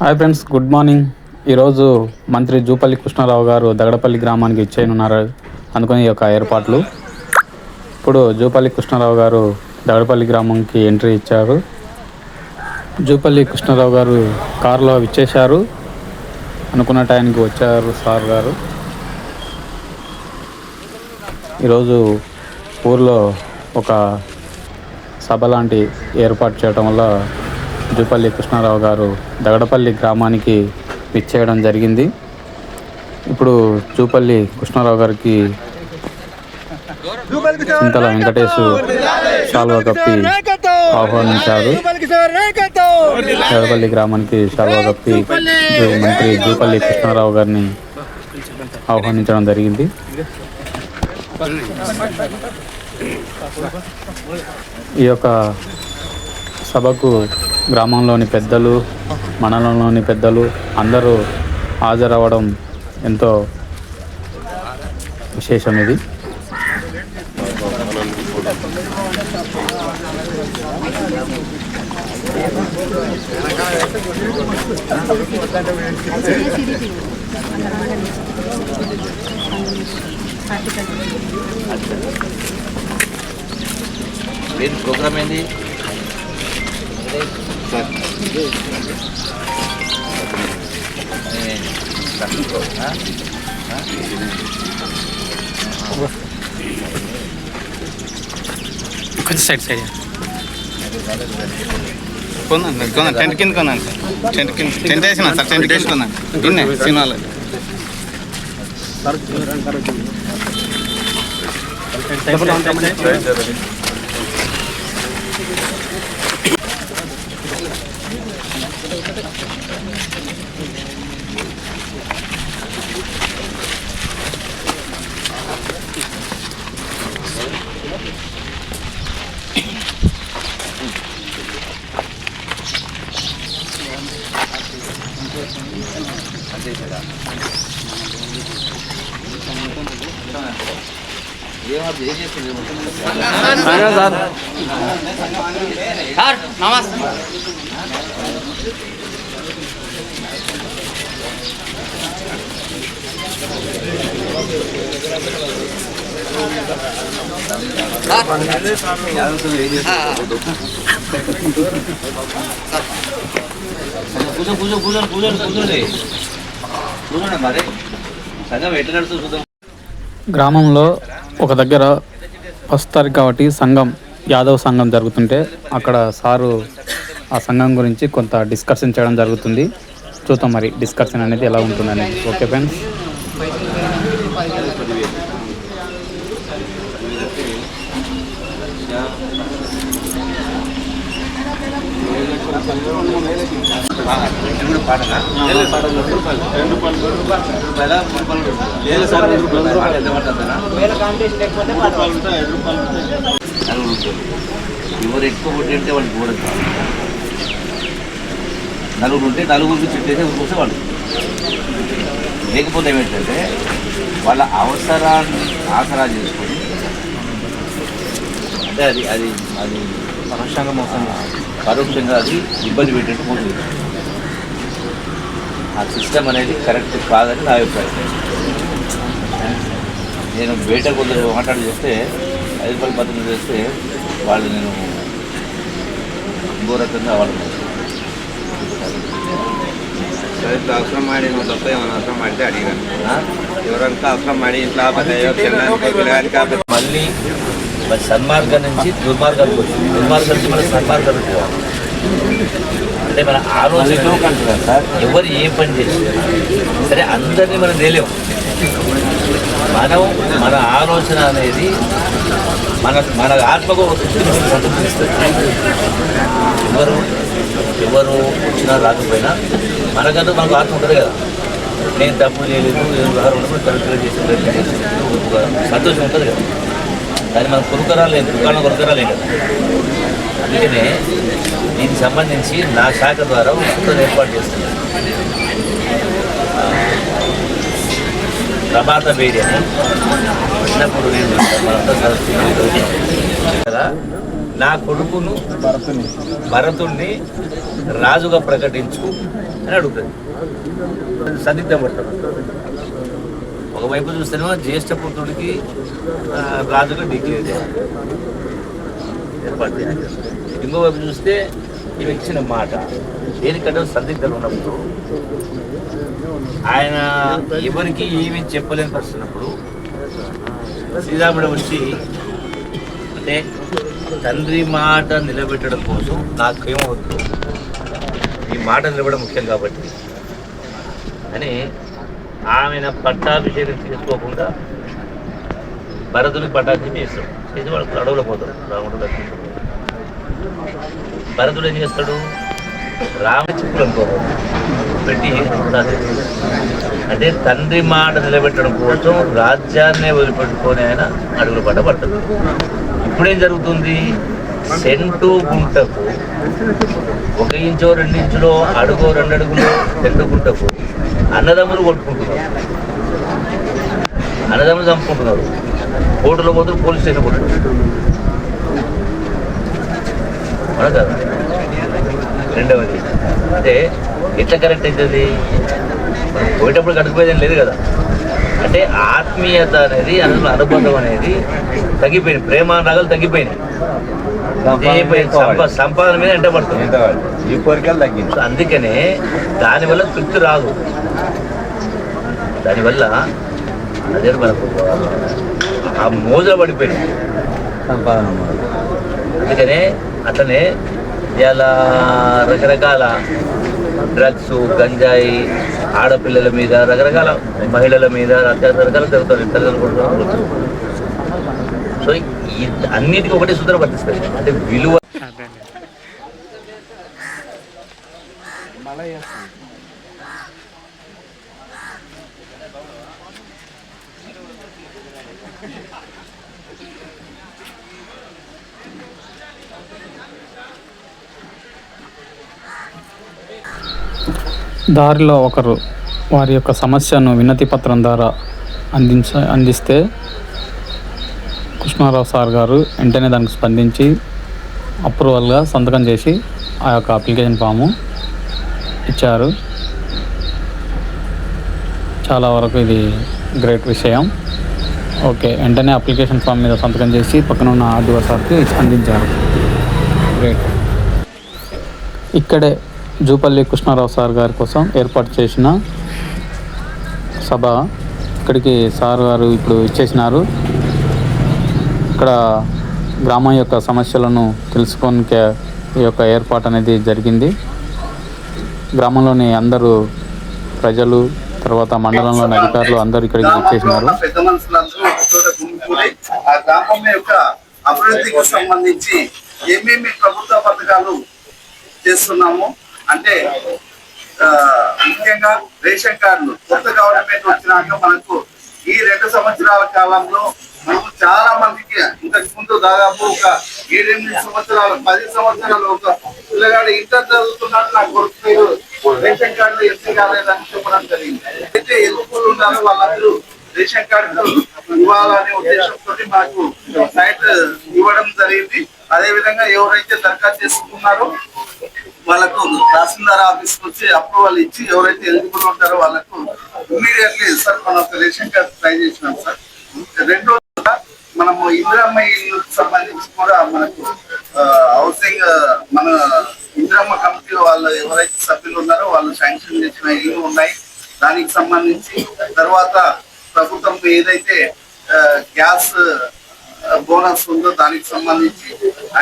Hi friends, good morning. ఈరోజు మంత్రి జూపల్లి కృష్ణారావు గారు దగడపల్లి గ్రామానికి ఇచ్చేయనున్నారు అనుకుని యొక్క ఏర్పాట్లు. ఇప్పుడు జూపల్లి కృష్ణారావు గారు దగడపల్లి గ్రామంకి ఎంట్రీ ఇచ్చారు. జూపల్లి కృష్ణారావు గారు కారులో ఇచ్చేశారు. అనుకున్న టైంకి వచ్చారు సార్ గారు. ఈరోజు ఊర్లో ఒక సభ లాంటి ఏర్పాటు చేయడం వల్ల జూపల్లి కృష్ణారావు గారు దగడపల్లి గ్రామానికి విచ్చేయడం జరిగింది. ఇప్పుడు జూపల్లి కృష్ణారావు గారికి చింతల వెంకటేశు శాల్వా కప్పి ఆహ్వానించారు. దగడపల్లి గ్రామానికి శాల్వా కప్పి మంత్రి జూపల్లి కృష్ణారావు గారిని ఆహ్వానించడం జరిగింది. ఈ యొక్క సభకు గ్రామంలోని పెద్దలు, మండలంలోని పెద్దలు అందరూ హాజరవ్వడం ఎంతో విశేషం. ఇది ప్రోగ్రామ్ ఏంది సార్? కొంచెం సైడ్ కొన్నాను టెంట్ కింద కొన్నాను సార్. టెంట్ వేసినా సార్. టెంట్ వేసుకున్నాను ఇన్నే సినిమాలో. నమస్తే. గ్రామంలో ఒక దగ్గర వస్తారు కాబట్టి సంఘం, యాదవ్ సంఘం జరుగుతుంటే అక్కడ సారు ఆ సంఘం గురించి కొంత డిస్కషన్ చేయడం జరుగుతుంది. చూద్దాం మరి డిస్కషన్ అనేది ఎలా ఉంటుందని. Okay friends. ఎవరు ఎక్కువ కొట్టింటే వాళ్ళు కూడా నలుగురు ఉంటే నలుగురికి చుట్టేసి కూర్చో వాళ్ళు. లేకపోతే ఏమిటంటే వాళ్ళ అవసరాన్ని ఆసరా చేసుకొని, అంటే అది అది అది పరోక్షంగా మోసం, పరోక్షంగా అది ఇబ్బంది పెట్టేట్టు పోతుంది. ఆ సిస్టమ్ అనేది కరెక్ట్ కాదని నా అభిప్రాయం. నేను బయట కొందరు మాట్లాడి చేస్తే 5 రూపాయల పద్ధతి చేస్తే వాళ్ళు నేను ఇంకో రకంగా వాళ్ళు అవసరం ಮಾಡಿ తప్ప ఏమైనా అవసరం పడితే అడిగాను. ఎవరంతా అవసరం పడి ఇంట్లో మళ్ళీ మరి సన్మార్గం నుంచి దుర్మార్గానికి వచ్చింది. దుర్మార్గం నుంచి మన సన్మార్గానికి పోవాలి. అంటే మన ఆలోచన అంటున్నారు సార్. ఎవరు ఏ పని చేసినా సరే అందరినీ మనం తెలియము. మనం మన ఆలోచన అనేది మన ఆత్మకు సంతృప్తిస్తుంది. ఎవరు వచ్చినా రాకపోయినా మనకంటూ మనకు ఆత్మ ఉంటుంది కదా. నేను తప్పు చేయలేదు, వ్యవహారం ఉన్నప్పుడు కరెక్ట్గా చేసి సంతోషం ఉంటుంది కదా. దాన్ని మనం కొనుక్కరాలేదు, దుకాణం కొనుక్కరాలేదు కదా. అందుకనే దీనికి సంబంధించి నా శాఖ ద్వారా ఉచితం ఏర్పాటు చేస్తున్నాను. ప్రభాత బేడి అని చిన్నప్పుడు నేను మనంతా కదా నా కొడుకును భరతుణ్ణి రాజుగా ప్రకటించు అని అడుగుతుంది. సందిగ్ధం పడతాడు. ఒకవైపు చూస్తేనేమో జ్యేష్ఠ పుత్రుడికి రాజుగా డిక్లేర్ చేయాలి, ఏర్పాటు చేయాలి. ఇంకోవైపు చూస్తే ఈయన ఇచ్చిన మాట దేనికంటే సందిగ్ధలు ఉన్నప్పుడు ఆయన ఎవరికి ఏమి చెప్పలేని పరిస్థితున్నప్పుడు శ్రీరాముడు వచ్చి అంటే తండ్రి మాట నిలబెట్టడం కోసం నాకేమవుతుంది, ఈ మాట నిలబడడం ముఖ్యం కాబట్టి అని ఆమెను పట్టాభిషేకం చేసుకోకుండా భరతుడికి పట్టాభిషేకం చేస్తాడు. చేసి వాళ్ళకి అడవులో పోతాడు రాముడు లక్ష్మణుడు. భరతుడు ఏం చేస్తాడు, రాముడి చిక్కులు అనుకోవాలి పెట్టి అంటే తండ్రి మాట నిలబెట్టడం కోసం రాజ్యాన్నే వదిలిపెట్టుకొని ఆయన అడుగులు పడ్డబడతాడు. ఇప్పుడేం జరుగుతుంది, సెంటు గుంటకు 1 ఇంచో 2 ఇంచులో అడుగో 2 అడుగులు సెంటు గుంటకు అన్నదమ్ములు కొట్టుకుంటున్నారు, అన్నదమ్ములు చంపుకుంటున్నారు, కోర్టులో పోతే పోలీస్ స్టేషన్ కొట్టుకుంటున్నారు కదా. రెండవది అంటే ఎట్లా కరెక్ట్ అవుతుంది, పోయేటప్పుడు కట్టుకుపోయేది లేదు కదా. అంటే ఆత్మీయత అనేది అనుబంధం అనేది తగ్గిపోయింది, ప్రేమానురాగాలు తగ్గిపోయినాయి, సంపాదన మీద ఎంట పడుతుంది, ఈ కోరికలు తగ్గింది. అందుకనే దానివల్ల తృప్తి రాదు, దానివల్ల అదే మనకు ఆ మోజులో పడిపోయింది సంపాదన. అందుకనే అట్లనే ఇలా రకరకాల డ్రగ్స్, గంజాయి, ఆడపిల్లల మీద, రకరకాల మహిళల మీద రకరకాలు జరుగుతారు, తల్లిదండ్రులు. సో అన్నిటికీ ఒకటే సూత్రం పట్టిస్తుంది, అంటే విలువ. దారిలో ఒకరు వారి యొక్క సమస్యను వినతి పత్రం ద్వారా అందిస్తే కృష్ణారావు సార్ గారు వెంటనే దానికి స్పందించి అప్రూవల్గా సంతకం చేసి ఆ యొక్క అప్లికేషన్ ఫాము ఇచ్చారు. చాలా వరకు ఇది గ్రేట్ విషయం. ఓకే, వెంటనే అప్లికేషన్ ఫామ్ మీద సంతకం చేసి పక్కన ఉన్న ఆర్డీఓ సార్కి అందించారు. గ్రేట్. ఇక్కడే జూపల్లి కృష్ణారావు సార్ గారి కోసం ఏర్పాటు చేసిన సభ, ఇక్కడికి సార్ గారు ఇప్పుడు ఇచ్చేసినారు. ఇక్కడ గ్రామం యొక్క సమస్యలను తెలుసుకోనికే ఈ యొక్క ఏర్పాటు అనేది జరిగింది. గ్రామంలోని అందరూ ప్రజలు, తర్వాత మండలంలోని అధికారులు అందరూ ఇక్కడికి వచ్చేసినారు. పెద్ద మనుషులందరూ ఆ గ్రామం యొక్క అభివృద్ధికి సంబంధించి ఏమేమి ప్రభుత్వ పథకాలు చేస్తున్నాము అంటే ముఖ్యంగా రేషన్ కార్డులు కొత్త గవర్నమెంట్ వచ్చినాక మనకు ఈ 2 సంవత్సరాల కాలంలో మనకు చాలా మందికి ఇంతకు ముందు దాదాపు ఒక 7-8 సంవత్సరాలు 10 సంవత్సరాలు ఒక పిల్లగాడు ఇంటర్ చదువుతున్నాడు, నాకు కొడుకు రేషన్ కార్డులు ఎంపీ కాలేదని చెప్పడం జరిగింది. అయితే ఎందుకు ఉన్నారో వాళ్ళందరూ రేషన్ కార్డు ఇవ్వాలనే ఉద్దేశంతో మనకు సైట్ ఇవ్వడం జరిగింది. అదేవిధంగా ఎవరైతే దరఖాస్తు చేసుకున్నారో వాళ్ళకు తహసీల్దార్ ఆఫీస్ వచ్చి అప్రూవల్ ఇచ్చి ఎవరైతే ఎలిజిబుల్ ఉంటారో వాళ్ళకు ఇమ్మీడియట్లీ సార్ మనం రేషన్ కార్డు ట్రై చేసినాం సార్. రెండోది మనము ఇందిరమ్మ ఇల్లుకు సంబంధించి కూడా మనకు హౌసింగ్ మన ఇందిరమ్మ కమిటీ వాళ్ళు ఎవరైతే సభ్యులు ఉన్నారో వాళ్ళు శాంక్షన్ చేసిన ఇల్లు ఉన్నాయి. దానికి సంబంధించి తర్వాత ప్రభుత్వం ఏదైతే గ్యాస్ బోనస్ ఉందో దానికి సంబంధించి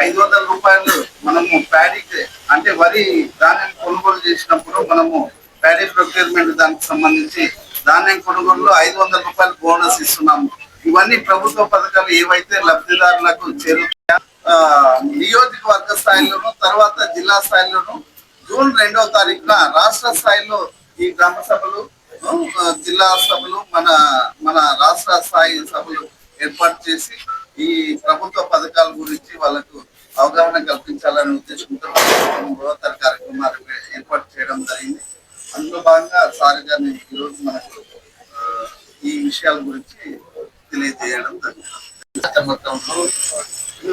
500 రూపాయలు మనము ప్యాడీకి అంటే వరి ధాన్యం కొనుగోలు చేసినప్పుడు మనము ప్యాడీ ప్రొక్యూర్మెంట్ దానికి సంబంధించి ధాన్యం కొనుగోలులో 500 రూపాయలు బోనస్ ఇస్తున్నాము. ఇవన్నీ ప్రభుత్వ పథకాలు ఏవైతే లబ్ధిదారులకు చేరుతాయో నియోజకవర్గ స్థాయిలోను తర్వాత జిల్లా స్థాయిలోను జూన్ 2వ తారీఖున రాష్ట్ర స్థాయిలో ఈ గ్రామ సభలు, జిల్లా సభలు, మన రాష్ట్ర స్థాయి సభలు ఏర్పాటు చేసి ఈ ప్రభుత్వ పథకాల గురించి వాళ్ళకు అవగాహన కల్పించాలనే ఉద్దేశంతో బృహత్తర కార్యక్రమాలు ఏర్పాటు చేయడం జరిగింది. అందులో భాగంగా సార్ గారిని ఈరోజు మనకు ఈ విషయాల గురించి తెలియజేయడం జరిగింది.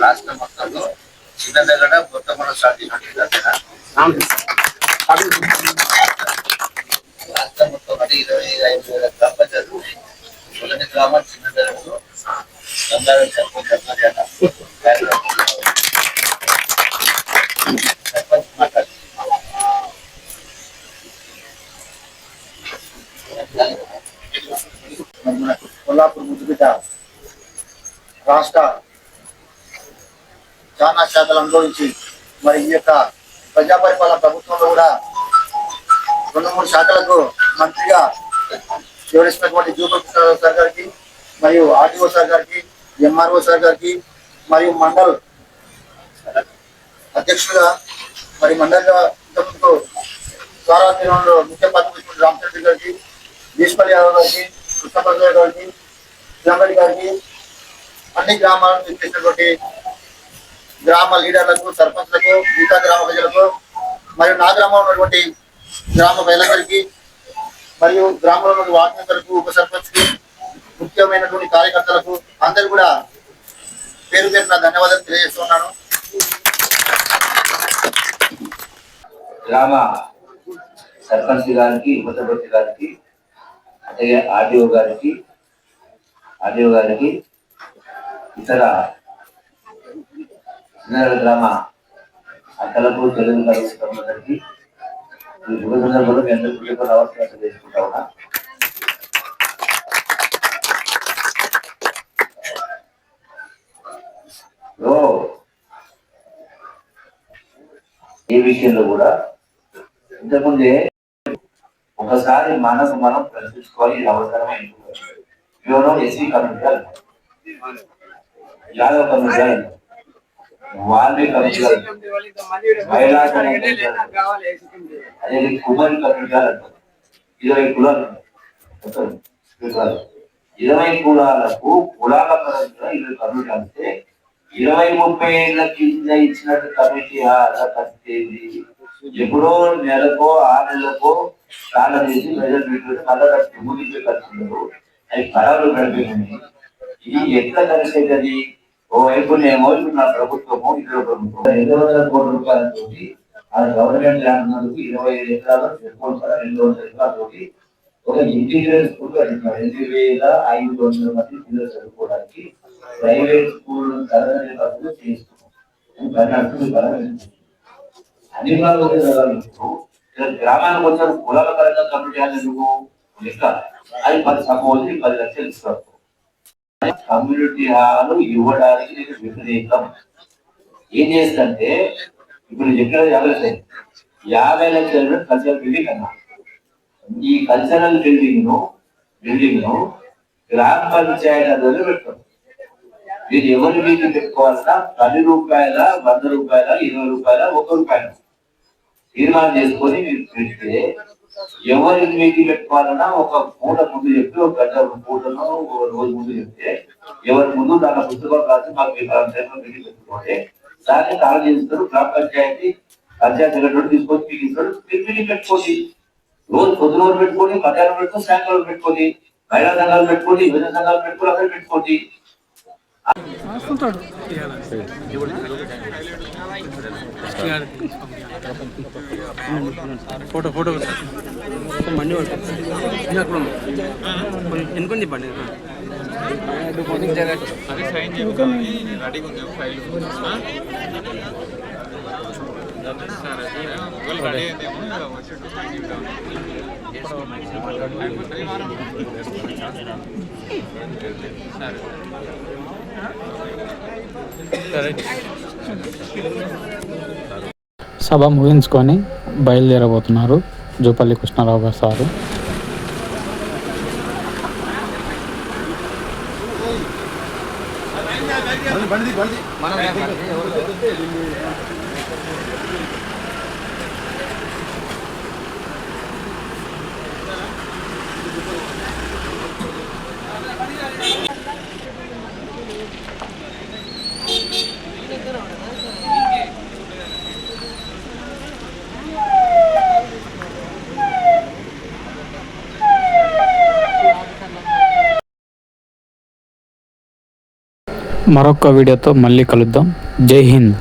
రాష్ట్ర మొత్తంలో చిన్న దగ్గర మొత్తం మనం స్టార్ట్ చేసినట్టు అంతేనా? రాష్ట్రం మొత్తం అంటే 25,000 గ్రామ పంచాయతీలు ఉన్నాయి. మొదటి గ్రామం చిన్న దగ్గరలో గంగాధర్ సర్పంచ్ మాట్లాడు. కొల్లాపూర్ ముద్దుబిడ్డ రాష్ట్ర చాలా శాఖలు అనుభవించి మరి ఈ యొక్క ప్రజా పరిపాలన ప్రభుత్వంలో కూడా 2-3 శాఖలకు మంత్రిగా వివరిస్తున్నటువంటి జూపల్లి సార్ గారికి మరియు ఆర్టీఓ సార్ గారికి, ఎంఆర్ఓ సార్ గారికి మరియు మండల్ అధ్యక్షులుగా మరి మండలిగా స్వరాజ్యంలో ముఖ్య పాత్ర రామచంద్ర గారికి, ఈశ్వర్ యాదవ్ గారికి, కృష్ణప్రసాద్ గారికి, శ్రీరామరెడ్డి గారికి, అన్ని గ్రామాలను చేసినటువంటి గ్రామ లీడర్లకు, సర్పంచ్లకు, మిగతా గ్రామ ప్రజలకు మరియు నా గ్రామంలో ఉన్నటువంటి గ్రామ ప్రజలందరికీ మరియు గ్రామంలో ఉన్న వార్డు మెంబర్లకు, ఉప సర్పంచ్కి, ముఖ్యమైనటువంటి కార్యకర్తలకు అందరూ కూడా పేరు పేరు నా ధన్యవాదాలు తెలియజేస్తున్నాను. గ్రామ సర్పంచ్ గారికి, ఉప సర్పంచ్ గారికి, అలాగే ఆర్డీఓ గారికి, ఇతర గ్రామ అక్కలకు, తెలుగు కార్యక్రమాలకి ఈ శుభ సందర్భంలో మీ అందరికీ నమస్కారం చేసుకుంటా ఉన్నా. ఈ విషయంలో కూడా ఇంతకుముందే ఒకసారి మనం ప్రశ్నించుకోవాలి, ఇది అవసరమే. ఎవరో SC community, Yadav community, Valmiki community, మహిళా కమ్యూనిటీ, అదే కుమారి కమ్యూనిటీ అంటారు. 20 కులాలు, 20 కులాలకు కులాల పరంగా 20 కమ్యూనిటీ అంటే 20-30 ఏళ్ళ కింద ఇచ్చినట్టు కమిటీ కట్టేది ఎప్పుడో నెలకో 6 నెలలకో స్నానం చేసి ప్రజలు పెట్టుకుని మళ్ళా ముగిపోయి కట్టున్నారు. అవి ఖరాలు గడిపోయింది. ఇది ఎట్లా కలిసి అవుతుంది? ఓవైపునేమో నా ప్రభుత్వము, ఇతర ప్రభుత్వం 200 కోట్ల రూపాయలతో ఆ గవర్నమెంట్ ల్యాండ్ నందుకు 25 ఎకరాలు పెట్టుకుంటారు. 200 ఎకరాలతోటి ఒక ఇంటిగ్రేటెడ్ స్కూల్ కట్టించారు. 8,500 మంది పిల్లలు చదువుకోవడానికి ప్రైవేట్ స్కూల్ తరగతి ఖర్చులు చేస్తున్నాం. అన్ని గ్రామానికి వచ్చిన కులాల పరంగా కమ్యూనిటీ ఎందుకు లెక్క అది 10 లక్షలు ఇస్తారు. కమ్యూనిటీ హాలు ఇవ్వడానికి నేను వ్యతిరేకం. ఏం చేస్తుంటే ఇప్పుడు ఎక్కడ 50 లక్షలు కల్చరల్ బిల్డింగ్ అన్నా. ఈ కల్చరల్ బిల్డింగ్ ను గ్రామ పంచాయతీ అధికారులు పెడతారు. మీరు ఎవరి మీటింగ్ పెట్టుకోవాలన్నా 10 రూపాయల, 100 రూపాయల, 20 రూపాయల, 1 రూపాయల తీర్మానం చేసుకొని మీరు పెడితే ఎవరి మీటింగ్ పెట్టుకోవాలన్నా ఒక పూట ముందు చెప్తే, ఒక గంట పూటను ఒక రోజు ముందు చెప్తే ఎవరి ముందు దాని పుస్తకం రాసి మాకు మీటింగ్ పెట్టుకుంటే దాన్ని కాల్ చేస్తారు. గ్రామ పంచాయతీ సెక్రటరీ తీసుకొని మీకు ఇస్తారు. మీటింగ్ పెట్టుకోండి. రోజు పొద్దున పెట్టుకోండి, మధ్యాహ్నం పెట్టుకొని, సాయంకాలం పెట్టుకోండి, మహిళా సంఘాలు పెట్టుకోండి, యువజన సంఘాలు పెట్టుకోండి, అందరూ పెట్టుకోండి. ఫోటో మండి ఎన్నుకొని చెప్పండి. సభ ముగించుకొని బయలుదేరబోతున్నారు జూపల్లి కృష్ణారావు గారు సారు. మరొక వీడియోతో మళ్ళీ కలుద్దాం. జై హింద్.